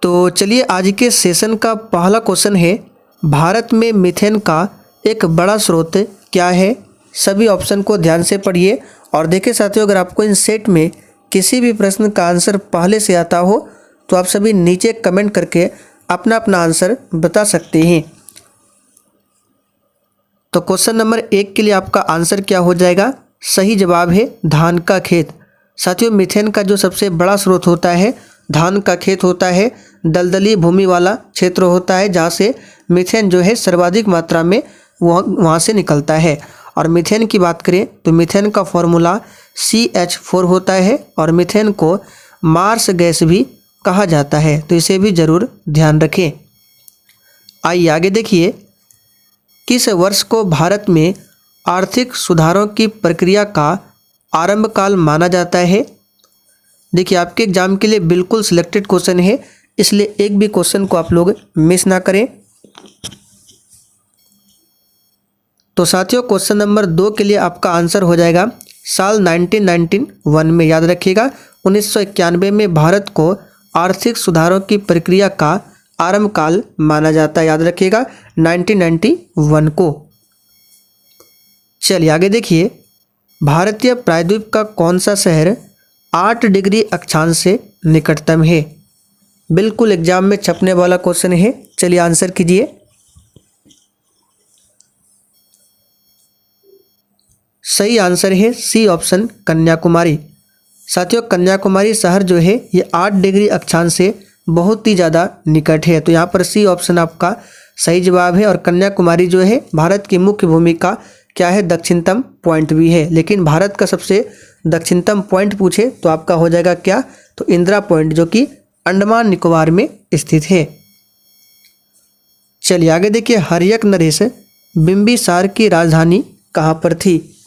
तो चलिए आज के सेशन का पहला क्वेश्चन है, भारत में मीथेन का एक बड़ा स्रोत क्या है। सभी ऑप्शन को ध्यान से पढ़िए और देखिए साथियों, अगर आपको इन सेट में किसी भी प्रश्न का आंसर पहले से आता हो तो आप सभी नीचे कमेंट करके अपना अपना आंसर बता सकते हैं। तो क्वेश्चन नंबर 1 के लिए आपका आंसर क्या हो जाएगा? सही जवाब है धान का खेत। साथियों, मीथेन का जो सबसे बड़ा स्रोत होता है धान का खेत होता है। दलदली भूमि वाला क्षेत्र होता है जहाँ से मीथेन जो है सर्वाधिक मात्रा में वहाँ से निकलता है। और मीथेन की बात करें तो मीथेन का फॉर्मूला CH4 होता है और मीथेन को मार्स गैस भी कहा जाता है, तो इसे भी ज़रूर ध्यान रखें। आइए आगे देखिए, किस वर्ष को भारत में आर्थिक सुधारों की प्रक्रिया का आरंभ काल माना जाता है? देखिए, आपके एग्जाम के लिए बिल्कुल सिलेक्टेड क्वेश्चन है, इसलिए एक भी क्वेश्चन को आप लोग मिस ना करें। तो साथियों, क्वेश्चन नंबर 2 के लिए आपका आंसर हो जाएगा साल 1991 में। याद रखिएगा, 1991 में भारत को आर्थिक सुधारों की प्रक्रिया का आरंभ काल माना जाता है। याद रखिएगा 1991 को। चलिए आगे देखिए, भारतीय प्रायद्वीप का कौन सा शहर 8 डिग्री अक्षांश से निकटतम है? बिल्कुल एग्जाम में छपने वाला क्वेश्चन है, चलिए आंसर कीजिए। सही आंसर है सी ऑप्शन, कन्याकुमारी। साथियों, कन्याकुमारी शहर जो है ये 8 डिग्री अक्षांश से बहुत ही ज़्यादा निकट है, तो यहाँ पर सी ऑप्शन आपका सही जवाब है। और कन्याकुमारी जो है भारत की मुख्य भूमि का क्या है, दक्षिणतम पॉइंट भी है। लेकिन भारत का सबसे दक्षिणतम पॉइंट पूछे तो आपका हो जाएगा क्या, तो इंदिरा पॉइंट जो कि अंडमान निकोबार में स्थित है। चलिए आगे देखिए, हर्यक नरेश बिंबिसार की राजधानी कहाँ पर थी?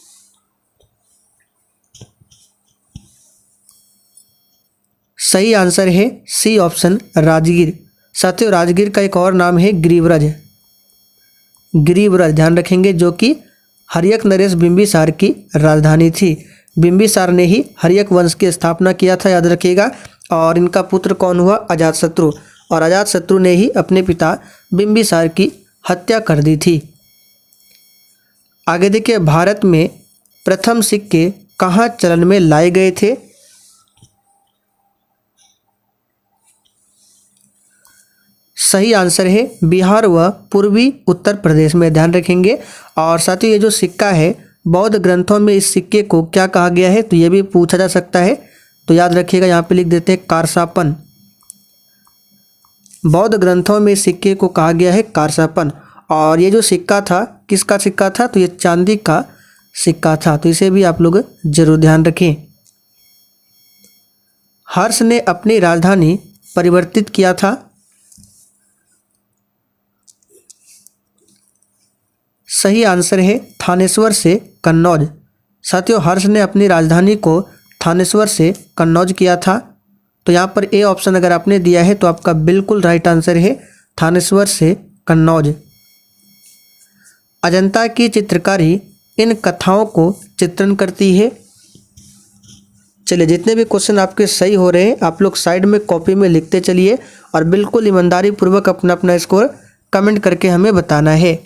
सही आंसर है सी ऑप्शन, राजगीर। साथियों, राजगीर का एक और नाम है गिरिव्रज। गिरिव्रज ध्यान रखेंगे, जो कि हर्यक नरेश बिंबिसार की राजधानी थी। बिंबिसार ने ही हर्यक वंश की स्थापना किया था, याद रखिएगा। और इनका पुत्र कौन हुआ? अजातशत्रु। और अजातशत्रु ने ही अपने पिता बिंबिसार की हत्या कर दी थी। आगे देखिए, भारत में प्रथम सिक्के कहाँ चलन में लाए गए थे? सही आंसर है बिहार व पूर्वी उत्तर प्रदेश में। ध्यान रखेंगे। और साथियों, ये जो सिक्का है बौद्ध ग्रंथों में इस सिक्के को क्या कहा गया है, तो ये भी पूछा जा सकता है, तो याद रखिएगा यहाँ पे लिख देते हैं कारसापन। बौद्ध ग्रंथों में इस सिक्के को कहा गया है कारसापन। और ये जो सिक्का था किसका सिक्का था, तो ये चांदी का सिक्का था, तो इसे भी आप लोग जरूर ध्यान रखें। हर्ष ने अपनी राजधानी परिवर्तित किया था? सही आंसर है थानेश्वर से कन्नौज। साथियों, हर्ष ने अपनी राजधानी को थानेश्वर से कन्नौज किया था, तो यहाँ पर ए ऑप्शन अगर आपने दिया है तो आपका बिल्कुल राइट आंसर है थानेश्वर से कन्नौज। अजंता की चित्रकारी इन कथाओं को चित्रण करती है। चलिए, जितने भी क्वेश्चन आपके सही हो रहे हैं आप लोग साइड में कॉपी में लिखते चलिए और बिल्कुल ईमानदारी पूर्वक अपना अपना स्कोर कमेंट करके हमें बताना है।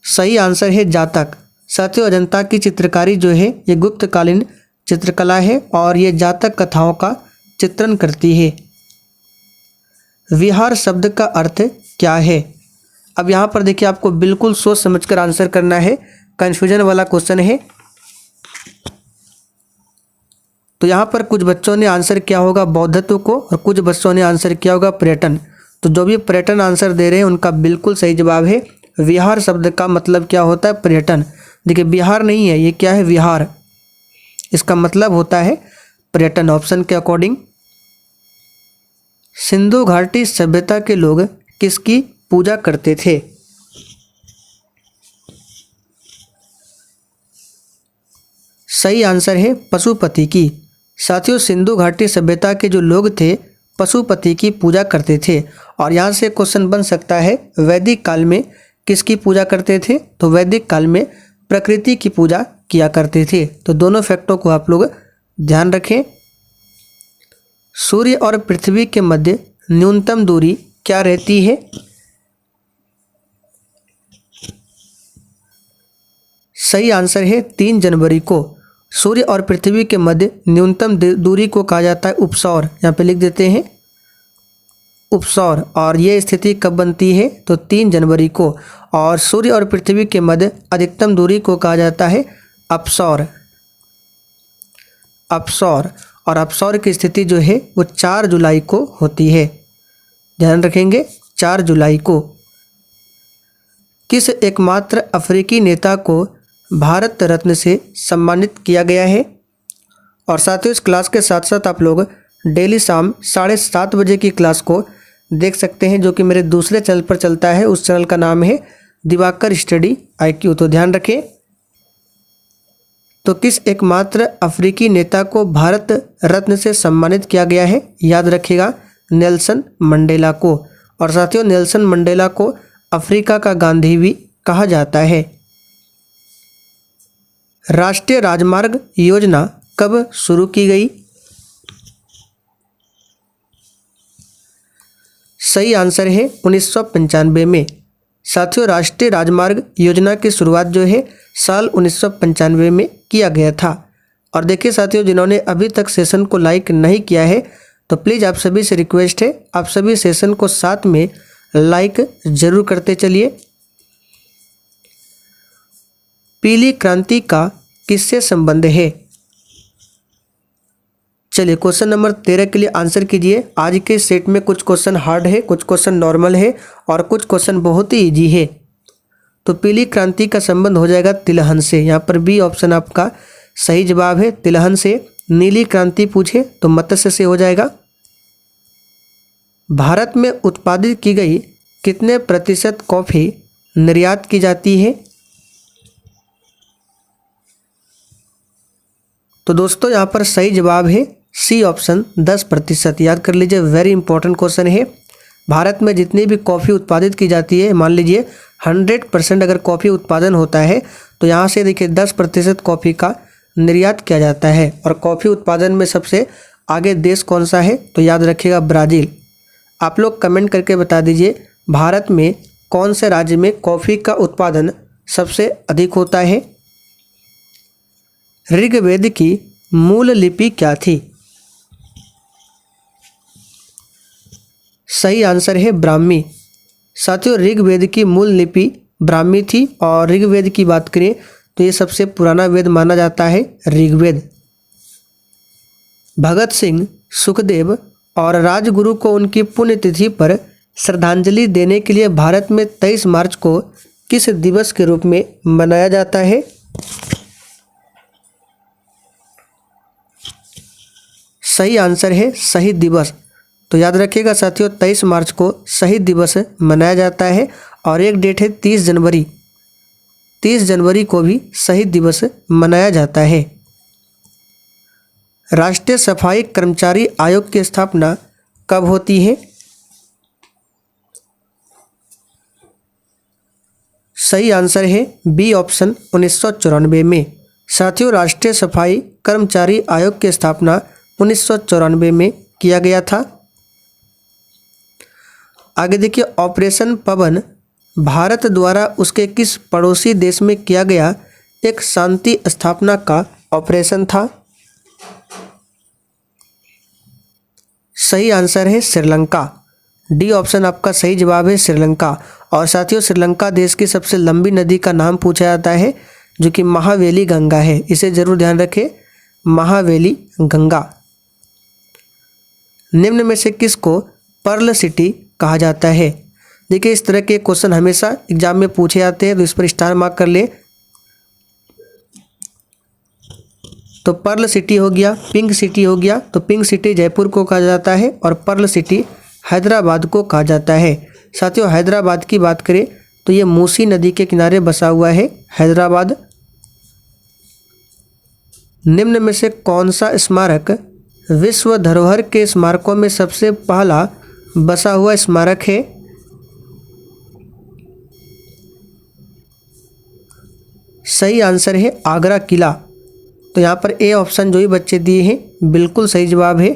सही आंसर है जातक। साथियों, अजंता की चित्रकारी जो है ये गुप्तकालीन चित्रकला है और ये जातक कथाओं का चित्रण करती है। विहार शब्द का अर्थ क्या है? अब यहाँ पर देखिए, आपको बिल्कुल सोच समझकर आंसर करना है, कन्फ्यूजन वाला क्वेश्चन है। तो यहाँ पर कुछ बच्चों ने आंसर किया होगा बौद्धत्व को और कुछ बच्चों ने आंसर किया होगा पर्यटन। तो जो भी पर्यटन आंसर दे रहे हैं उनका बिल्कुल सही जवाब है। विहार शब्द का मतलब क्या होता है? पर्यटन। देखिए, बिहार नहीं है, ये क्या है? विहार। इसका मतलब होता है पर्यटन। ऑप्शन के अकॉर्डिंग। सिंधु घाटी सभ्यता के लोग किसकी पूजा करते थे? सही आंसर है पशुपति की। साथियों, सिंधु घाटी सभ्यता के जो लोग थे पशुपति की पूजा करते थे। और यहाँ से क्वेश्चन बन सकता है वैदिक काल में किसकी पूजा करते थे? तो वैदिक काल में प्रकृति की पूजा किया करते थे। तो दोनों फैक्टों को आप लोग ध्यान रखें। सूर्य और पृथ्वी के मध्य न्यूनतम दूरी क्या रहती है? सही आंसर है 3 जनवरी को। सूर्य और पृथ्वी के मध्य न्यूनतम दूरी को कहा जाता है उपसौर। यहाँ पे लिख देते हैं उपसौर। और ये स्थिति कब बनती है? तो 3 जनवरी को। और सूर्य और पृथ्वी के मध्य अधिकतम दूरी को कहा जाता है अपसौर। अपसौर। और अपसौर की स्थिति जो है वो 4 जुलाई को होती है। ध्यान रखेंगे 4 जुलाई को। किस एकमात्र अफ्रीकी नेता को भारत रत्न से सम्मानित किया गया है? और साथियों इस क्लास के साथ साथ आप लोग डेली शाम 7:30 बजे की क्लास को देख सकते हैं, जो कि मेरे दूसरे चैनल पर चलता है। उस चैनल का नाम है दिवाकर स्टडी IQ। तो ध्यान रखें। तो किस एकमात्र अफ्रीकी नेता को भारत रत्न से सम्मानित किया गया है? याद रखिएगा नेल्सन मंडेला को। और साथियों नेल्सन मंडेला को अफ्रीका का गांधी भी कहा जाता है। राष्ट्रीय राजमार्ग योजना कब शुरू की गई? सही आंसर है 1995 में। साथियों राष्ट्रीय राजमार्ग योजना की शुरुआत जो है साल 1995 में किया गया था। और देखिए साथियों जिन्होंने अभी तक सेशन को लाइक नहीं किया है तो प्लीज़ आप सभी से रिक्वेस्ट है आप सभी सेशन को साथ में लाइक जरूर करते चलिए। पीली क्रांति का किससे संबंध है? चलिए क्वेश्चन नंबर 13 के लिए आंसर कीजिए। आज के सेट में कुछ क्वेश्चन हार्ड है, कुछ क्वेश्चन नॉर्मल है और कुछ क्वेश्चन बहुत ही इजी है। तो पीली क्रांति का संबंध हो जाएगा तिलहन से। यहाँ पर बी ऑप्शन आपका सही जवाब है, तिलहन से। नीली क्रांति पूछे तो मत्स्य से हो जाएगा। भारत में उत्पादित की गई कितने प्रतिशत कॉफ़ी निर्यात की जाती है? तो दोस्तों यहाँ पर सही जवाब है सी ऑप्शन 10%। याद कर लीजिए, वेरी इंपॉर्टेंट क्वेश्चन है। भारत में जितनी भी कॉफ़ी उत्पादित की जाती है, मान लीजिए 100% अगर कॉफ़ी उत्पादन होता है तो यहाँ से देखिए 10% कॉफ़ी का निर्यात किया जाता है। और कॉफ़ी उत्पादन में सबसे आगे देश कौन सा है? तो याद रखिएगा ब्राज़ील। आप लोग कमेंट करके बता दीजिए भारत में कौन से राज्य में कॉफ़ी का उत्पादन सबसे अधिक होता है? ऋग्वेद की मूल लिपि क्या थी? सही आंसर है ब्राह्मी। साथियों ऋग्वेद की मूल लिपि ब्राह्मी थी। और ऋग्वेद की बात करें तो ये सबसे पुराना वेद माना जाता है ऋग्वेद। भगत सिंह, सुखदेव और राजगुरु को उनकी पुण्यतिथि पर श्रद्धांजलि देने के लिए भारत में 23 मार्च को किस दिवस के रूप में मनाया जाता है? सही आंसर है शहीद दिवस। तो याद रखिएगा साथियों 23 मार्च को शहीद दिवस मनाया जाता है। और एक डेट है 30 जनवरी। 30 जनवरी को भी शहीद दिवस मनाया जाता है। राष्ट्रीय सफाई कर्मचारी आयोग की स्थापना कब होती है? सही आंसर है बी ऑप्शन 1994 में। साथियों राष्ट्रीय सफाई कर्मचारी आयोग की स्थापना 1994 में किया गया था। आगे देखिए ऑपरेशन पवन भारत द्वारा उसके किस पड़ोसी देश में किया गया एक शांति स्थापना का ऑपरेशन था? सही आंसर है श्रीलंका। डी ऑप्शन आपका सही जवाब है श्रीलंका। और साथियों श्रीलंका देश की सबसे लंबी नदी का नाम पूछा जाता है जो कि महावेली गंगा है। इसे जरूर ध्यान रखें, महावेली गंगा। निम्न में से किसको पर्ल सिटी कहा जाता है? देखिए इस तरह के क्वेश्चन हमेशा एग्जाम में पूछे जाते हैं, तो इस पर स्टार मार्क कर ले। तो पर्ल सिटी हो गया, पिंक सिटी हो गया। तो पिंक सिटी जयपुर को कहा जाता है और पर्ल सिटी हैदराबाद को कहा जाता है। साथियों हैदराबाद की बात करें तो ये मूसी नदी के किनारे बसा हुआ है हैदराबाद। निम्न में से कौन सा स्मारक विश्व धरोहर के स्मारकों में सबसे पहला बसा हुआ स्मारक है? सही आंसर है आगरा किला। तो यहाँ पर ए ऑप्शन जो ही बच्चे दिए हैं बिल्कुल सही जवाब है